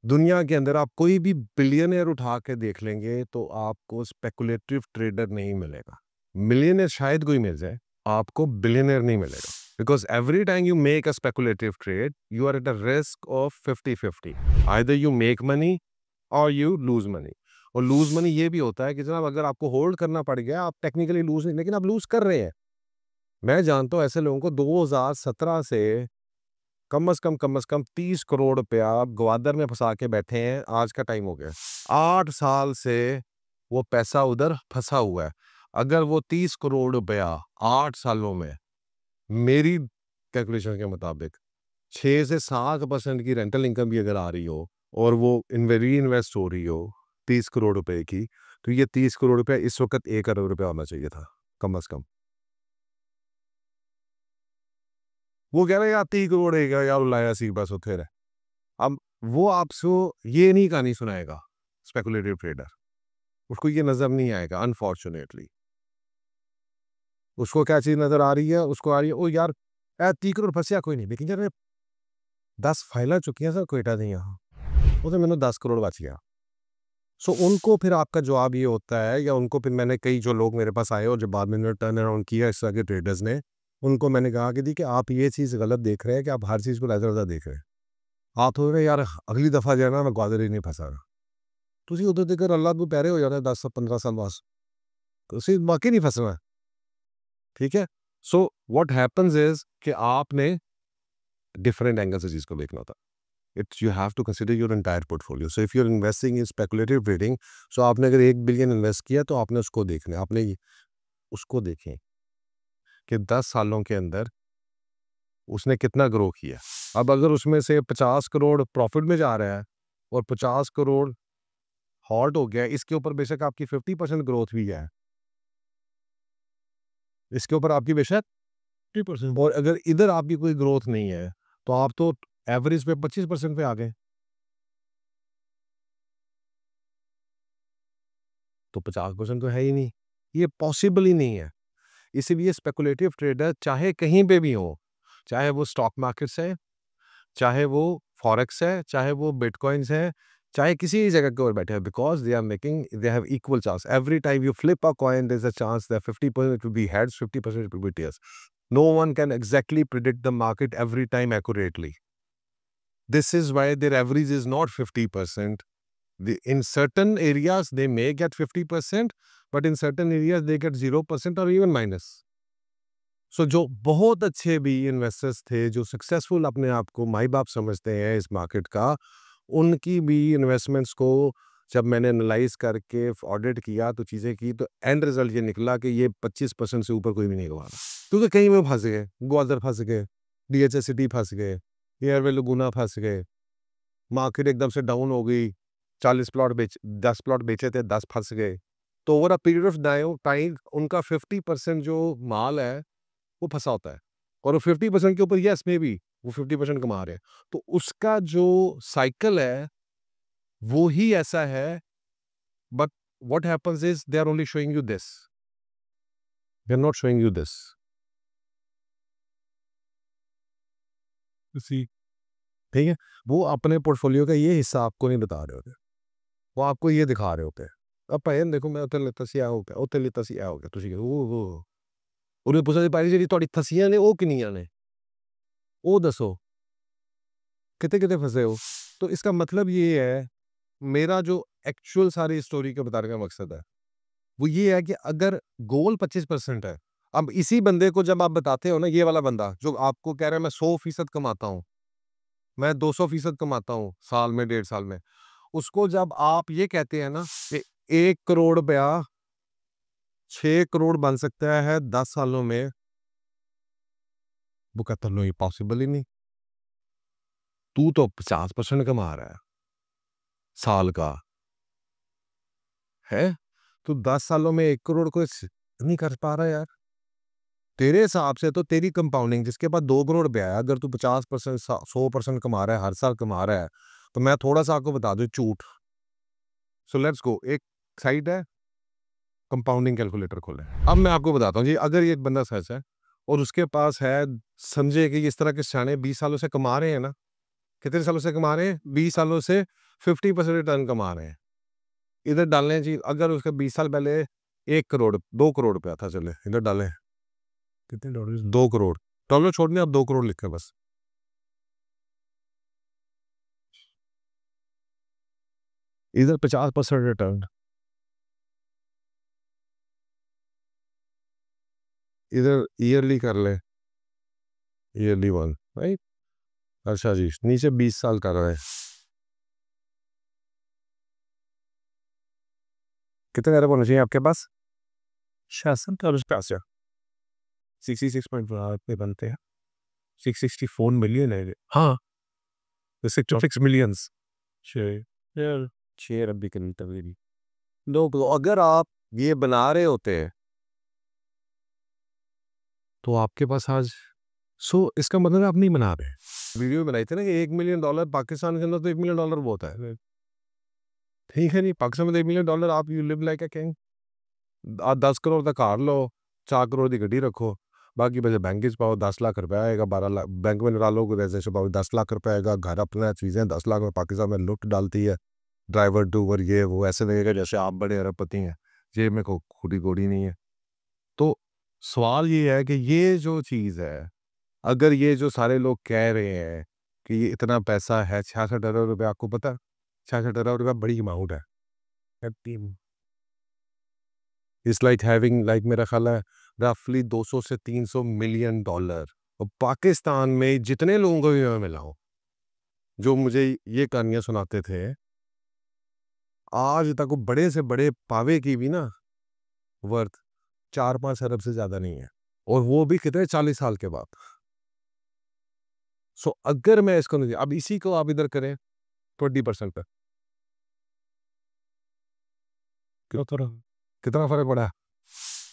दुनिया के अंदर आप कोई भी बिलियनियर उठा के देख लेंगे तो आपको स्पेकुलेटिव ट्रेडर नहीं मिलेगा। मिलियनियर शायद कोई मिल जाए, आपको बिलियनियर नहीं मिलेगा। Because every time you make a speculative trade you are at a risk of 50-50। Either you make money or you lose money. और लूज मनी ये भी होता है कि जनाब अगर आपको होल्ड करना पड़ गया, आप टेक्निकली लूज नहीं, लेकिन आप लूज कर रहे हैं। मैं जानता हूं ऐसे लोगों को 2017 से कम से कम 30 करोड़ रुपया ग्वादर में फंसा के बैठे हैं। आज का टाइम हो गया 8 साल से वो पैसा उधर फंसा हुआ है। अगर वो 30 करोड़ रुपया 8 सालों में मेरी कैलकुलेशन के मुताबिक 6 से 7% की रेंटल इनकम भी अगर आ रही हो और वो री इन्वेस्ट हो रही हो 30 करोड़ रुपए की, तो ये 30 करोड़ रुपया इस वक्त 1 करोड़ रुपया होना चाहिए था कम से कम। वो कह रहे यार 30 करोड़ है यार लाया सी बस उथे रहे। अब वो आपको ये नहीं कहानी सुनाएगा स्पेकुलेटिव ट्रेडर, उसको ये नजर नहीं आएगा अनफॉर्चुनेटली। उसको क्या चीज नजर आ रही है, उसको आ रही है ओ यार 30 करोड़ फंसिया कोई नहीं, लेकिन यार 10 फाइल चुकी सर कोयटा दी यहाँ वो तो मैंने 10 करोड़ बच गया। सो उनको फिर आपका जवाब ये होता है, या उनको फिर मैंने कई जो लोग मेरे पास आए और जब बाद में टर्न अराउंड किया इस तरह के ट्रेडर्स ने, उनको मैंने कहा कि आप ये चीज़ गलत देख रहे हैं कि आप हर चीज़ को लहजा देख रहे हैं। आप तो यार अगली दफ़ा जो है ना मैं ग्वादर ही नहीं फंसा। ਤੁਸੀਂ ਉਦੋਂ ਤੱਕ ਅੱਲਾਹ ਨੂੰ ਪੈਰੇ ਹੋ ਜਾਣਾ 10-15 ਸਾਲ ਬਾਅਦ ਤੁਸੀਂ ਵਾकई नहीं फंसना है। ठीक है। सो व्हाट हैपेंस इज कि आपने डिफरेंट एंगल से चीज को देखना होता। It's you have to consider your entire portfolio. So if you are investing in speculative trading, so आपने अगर 1 बिलियन इन्वेस्ट किया तो आपने उसको देखना है। आपने उसको देखें कि 10 सालों के अंदर उसने कितना ग्रो किया। अब अगर उसमें से 50 करोड़ प्रॉफिट में जा रहा है और 50 करोड़ हॉल्ट हो गया, इसके ऊपर बेशक आपकी 50% ग्रोथ भी है, इसके ऊपर आपकी बेशक 50%, और अगर इधर आपकी कोई ग्रोथ नहीं है तो आप तो एवरेज पे 25% पे आ गए। तो 50% तो है ही नहीं, ये पॉसिबल ही नहीं है। इसीलिए स्पेकुलेटिव ट्रेडर चाहे कहीं पे भी हो, चाहे वो स्टॉक मार्केट्स है, चाहे वो फॉरेक्स है, चाहे वो बिटकॉइंस है, चाहे किसी जगह के ऊपर बैठे हैं, because they are making they have equal chance every time you flip a coin there is a chance that 50% it will be heads, 50% it will be tails. No one can exactly predict the market every time accurately. This is why their average is not 50%. In certain areas they may get 50%, but in certain areas they get 0% or even minus. सो जो बहुत अच्छे भी investors थे, जो successful अपने आप को माई बाप समझते हैं इस मार्केट का, उनकी भी इन्वेस्टमेंट्स को जब मैंने एनालाइज करके ऑडिट किया तो चीज़ें की, तो एंड रिजल्ट ये निकला कि ये 25% से ऊपर कोई भी नहीं गवा रहा, क्योंकि कहीं में फंस गए, ग्वादर फंस गए, DHS सिटी फंस गए, एयरवे लगुना फंस गए, मार्केट एकदम से डाउन हो गई, 10 प्लॉट बेचे थे, 10 फंस गए। तो over a period of time उनका 50% जो माल है वो फंसा होता है, और वो 50% के ऊपर यस में भी वो 50% कमा रहे हैं। तो उसका जो साइकिल है वो ही ऐसा है। But what happens is they are only showing you this, they are not showing you this. See ठीक है। वो अपने पोर्टफोलियो का ये हिस्सा आपको नहीं बता रहे होते, वो आपको ये दिखा रहे होते हैं। अब भैन देखो मैं उत्ते लेता सी आ हो गया, उत्ते लेता सी आ हो गया, ਤੁਸੀਂ ਉਹ ਉਹਨੇ ਪੁੱਛਿਆ ਸੀ ਭਾਈ ਜਿਹੜੀ ਤੁਹਾਡੀ ਥਸੀਆਂ ਨੇ ਉਹ ਕਿੰਨੀਆਂ ਨੇ, ਉਹ ਦੱਸੋ कितने कितने फंसे हो। तो इसका मतलब ये है, मेरा जो एक्चुअल सारी स्टोरी के बताने का मकसद है वो ये है कि अगर गोल 25% है, अब इसी बंदे को जब आप बताते हो ना, ये वाला बंदा जो आपको कह रहा है मैं 100% कमाता हूँ, मैं 200% कमाता हूँ साल में, 1.5 साल में, उसको जब आप ये कहते हैं ना कि 1 करोड़ रुपया 6 करोड़ बन सकता है 10 सालों में, वो कहता नो ये पॉसिबल ही नहीं, तू तो 50% कमा रहा है साल का है, तो 10 सालों में 1 करोड़ को नहीं कर पा रहा यार। तेरे हिसाब से तो तेरी कंपाउंडिंग जिसके पास 2 करोड़ रुपया है, अगर तू 50% 100% कमा रहा है, हर साल कमा रहा है, तो मैं थोड़ा सा आपको बता दूं झूठ। सो लेट्स गो, एक साइड है कंपाउंडिंग कैलकुलेटर खोले। अब मैं आपको बताता हूँ जी, अगर ये एक बंदा सच है और उसके पास है, समझे कि इस तरह के सियाने 20 सालों से कमा रहे हैं ना, कितने सालों से कमा रहे हैं, 20 सालों से 50% रिटर्न कमा रहे हैं। इधर डालने चाहिए, अगर उसका 20 साल पहले 1 करोड़ 2 करोड़ पे आता, चले इधर डालें, कितने डॉलर, 2 करोड़ डॉलर छोड़ने, अब 2 करोड़ लिखे बस। इधर 50% रिटर्न, इधर ईयरली कर ले, ईयरली वन, राइट। अच्छा जी, नीचे 20 साल कर रहे हैं, कितने अरब होना चाहिए आपके पास? 66 पैसे, 66 पे बनते हैं, 664 मिलियन है हाँ, 66 मिलियंस शेयर, शेयर अभी कहीं तभी नहीं। लोग, अगर आप ये बना रहे होते हैं तो आपके पास आज, इसका मतलब आप नहीं बना रहे। वीडियो बनाई थी ना कि $1 मिलियन पाकिस्तान के अंदर, तो $1 मिलियन बहुत है, ठीक है नहीं, पाकिस्तान में $1 मिलियन आप you live like a king. आप 10 करोड़ का कार लो, 4 करोड़ की गड्डी रखो, बाकी पैसे बैंक च पाओ, 10 लाख रुपया आएगा, 12 लाख बैंक में डालो, रेजिडेंशियल पाओ, 10 लाख रुपया आएगा, घर अपना चीज़ें 10 लाख में पाकिस्तान में लुट डालती है, ड्राइवर टूवर ये वो, ऐसे लगेगा जैसे आप बड़े अरबपति हैं, जेब में को खुदी गोड़ी नहीं है। तो सवाल ये है कि ये जो चीज़ है, अगर ये जो सारे लोग कह रहे हैं कि ये इतना पैसा है, 66 अरब रुपये, आपको पता है 66 अरब रुपया बड़ी अमाउंट है। इट्स लाइक हैविंग, लाइक मेरा ख्याल है रफली 200 से 300 मिलियन डॉलर। और पाकिस्तान में जितने लोगों को भी मैं मिला हूँ जो मुझे ये कहानियां सुनाते थे, आज तक वो बड़े से बड़े पावे की भी ना वर्थ 4-5 अरब से ज्यादा नहीं है, और वो भी कितने 40 साल के बाद। अगर मैं इसको नहीं, अब इसी को आप इधर करें 20% पर, कितना फर्क पड़ा है?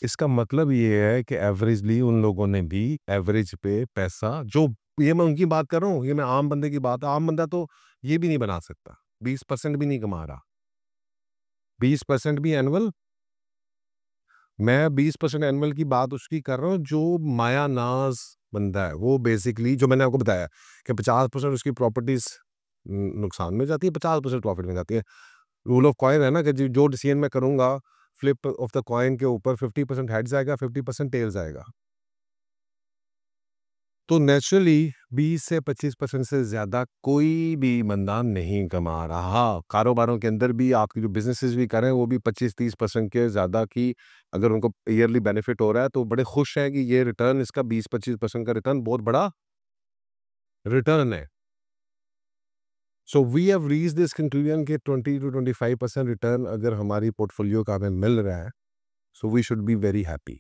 इसका मतलब ये है कि एवरेजली उन लोगों ने भी एवरेज पे पैसा, जो ये मैं उनकी बात कर रहा हूँ, ये मैं आम बंदे की बात, आम बंदा तो ये भी नहीं बना सकता, 20% भी नहीं कमा रहा, 20% भी एनुअल। मैं 20% एनुअल की बात उसकी कर रहा हूँ जो मायानाज बंदा है, वो बेसिकली जो मैंने आपको बताया कि 50% उसकी प्रॉपर्टीज नुकसान में जाती है, 50% प्रॉफिट में जाती है। रूल ऑफ कॉइन है ना कि जो डिसीजन मैं करूंगा फ्लिप ऑफ द कॉइन के ऊपर 50% हेड्स आएगा, 50% टेल्स आएगा। तो नेचुरली 20 से 25% से ज़्यादा कोई भी बंदा नहीं कमा रहा। कारोबारों के अंदर भी आपकी जो बिजनेसेस भी कर रहे हैं वो भी 25-30% के ज़्यादा की, अगर उनको ईयरली बेनिफिट हो रहा है तो बड़े खुश हैं कि ये रिटर्न, इसका 20-25% का रिटर्न बहुत बड़ा रिटर्न है। So we have reached this conclusion कि 20-25% रिटर्न अगर हमारी पोर्टफोलियो का हमें मिल रहा है, so we should be very happy.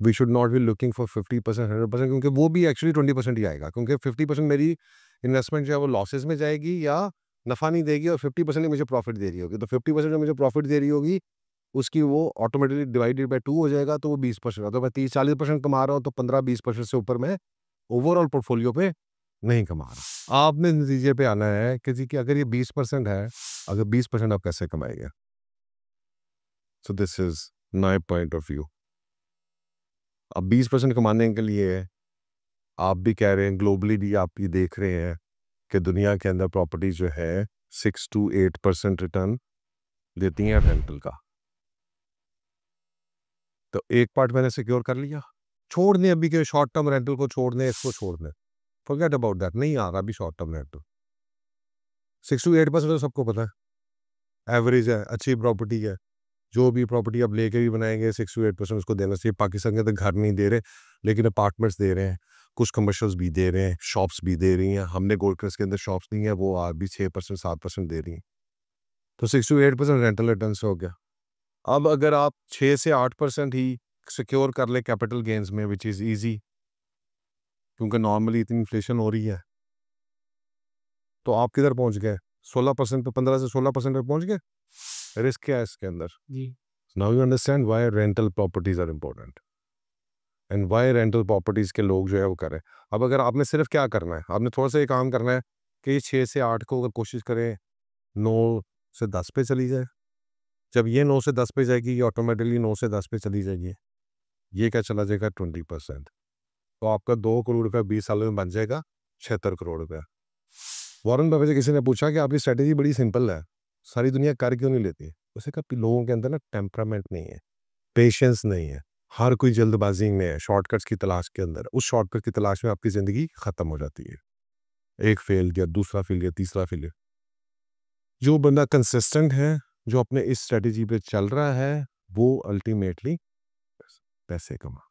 We should not be looking for 50%, 100%, क्योंकि वो भी एक्चुअली 20% ही आएगा, क्योंकि 50% मेरी इन्वेस्टमेंट जो है वो लॉसेस में जाएगी या नफ़ा नहीं देगी, और 50% ही मुझे प्रॉफिट दे रही होगी। तो 50% जो मुझे प्रॉफिट दे रही होगी उसकी वो ऑटोमेटिकली डिवाइडेड बाय 2 हो जाएगा, तो वो 20%। तो मैं 30-40% कमा रहा हूँ, तो 15-20% से ऊपर मैं ओवरऑल पोर्टफोलियो पे नहीं कमा रहा। आपने नतीजे पे आना है कि जी कि अगर ये 20% है, अगर 20% आप कैसे कमाएंगे? So this is my point of view. अब 20% कमाने के लिए आप भी कह रहे हैं, ग्लोबली भी आप ये देख रहे हैं कि दुनिया के अंदर प्रॉपर्टी जो है 6-8% रिटर्न देती हैं रेंटल का। तो एक पार्ट मैंने सिक्योर कर लिया, छोड़ दें अभी के शॉर्ट टर्म रेंटल को, छोड़ दें इसको, छोड़ दें, फॉरगेट अबाउट दैट, नहीं आ रहा अभी शॉर्ट टर्म रेंटल। 6-8% तो सबको पता है एवरेज है, अच्छी प्रॉपर्टी है। जो भी प्रॉपर्टी आप लेके भी बनाएंगे 6-8% उसको देना चाहिए। पाकिस्तान के अंदर घर नहीं दे रहे, लेकिन अपार्टमेंट्स दे रहे हैं, कुछ कमर्शियल्स भी दे रहे हैं, शॉप्स भी दे रही हैं। हमने गोल्ड कोस्ट के अंदर शॉप्स नहीं है, वो आज भी 6% 7% दे रही हैं। तो 6-8% रेंटल रिटर्न हो गया। अब अगर आप 6 से 8% ही सिक्योर कर ले कैपिटल गेन्स में, विच इज़ ईजी, क्योंकि नॉर्मली इतनी इन्फ्लेशन हो रही है, तो आप किधर पहुंच गए? 16% पे, 15 से 16% पे पहुंच गए। रिस्क क्या है इसके अंदर? जी, now you understand why rental properties are important and why rental properties के लोग जो है वो करें। अब अगर आपने सिर्फ क्या करना है, आपने थोड़ा सा ये काम करना है कि 6 से 8 को अगर कोशिश करें 9 से 10 पे चली जाए। जब ये 9 से 10 पे जाएगी, ये ऑटोमेटिकली 9 से 10 पे चली जाएगी, ये क्या चला जाएगा 20%। तो आपका 2 करोड़ रुपया 20 साल में बन जाएगा 76 करोड़ रुपया। वॉरेन बफे से किसी ने पूछा कि आपकी स्ट्रेटेजी बड़ी सिंपल है, सारी दुनिया कर क्यों नहीं लेती? उसे कहा कि लोगों के अंदर ना टेम्परामेंट नहीं है, पेशेंस नहीं है, हर कोई जल्दबाजी में है, शॉर्टकट्स की तलाश के अंदर। उस शॉर्टकट की तलाश में आपकी ज़िंदगी खत्म हो जाती है। एक फेल गया, दूसरा फेल गया, तीसरा फेलियर। जो बंदा कंसिस्टेंट है, जो अपने इस स्ट्रेटेजी पे चल रहा है, वो अल्टीमेटली पैसे कमा